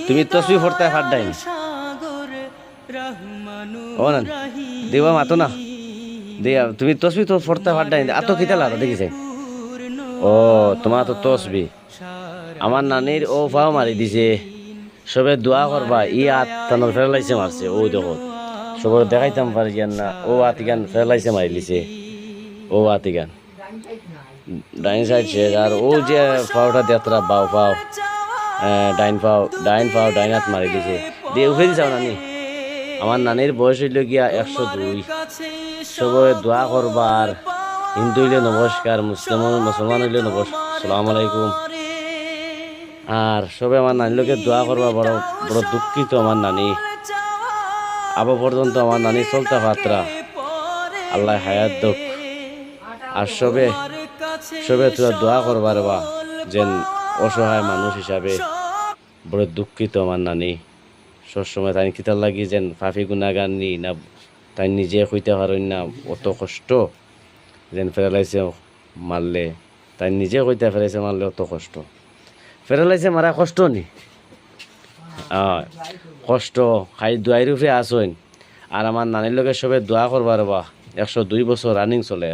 তুমি তসবি ফোরতে ফাড্ডাইন ও না দেবা মাতো না দিয়া তুমি তসবি তো ফোরতে ফাড্ডাইন আতো কিতা লারা দেখিছে ও তোমার তো তসবি আমার নানির ও ফাও মারি দিছে সবে দোয়া করবা ই আত্মানোর ফেরালাইছে মারছে ও দেখো সবার দেখাইতাম পারি না ও আতিগান ফেরালাইছে মারি লিছে ও আতিগান ডাইন সাইড শেষ আর ও যে ফাওটা দেতরা বাও ফাও ডাইন হাত মারি দিছে দিয়ে উঠে দিছাও নানি আমার নানির বয়স হইল গিয়া 102 সবাই দোয়া করবার হিন্দু হইলে নমস্কার মুসলমান হইলে নমস্কার সালাম আলাইকুম আর সবে আমার নানির লোকে দোয়া করবা বড় বড় দুঃখিত আমার নানি আবো পর্যন্ত আমার নানি চলতে পাত্রা আল্লাহ হায়াত দুঃখ আর সবে তোরা দোয়া করবার বা যেন অসহায় মানুষ হিসাবে বড় দুঃখিত আমার নানি সবসময় তাই কিতার লাগি যেন ফাফি গুণাগান নি না তাই নিজে হইতে পারেন না অত কষ্ট যেন ফেরালাইছে মারলে তাই নিজে হইতে ফেরাইছে মারলে অত কষ্ট ফেরালাইছে মারা কষ্ট নি কষ্ট খাই দোয়াই রূপে আসইন আর আমার নানির লোকের সবে দোয়া করবার বা 102 বছর রানিং চলে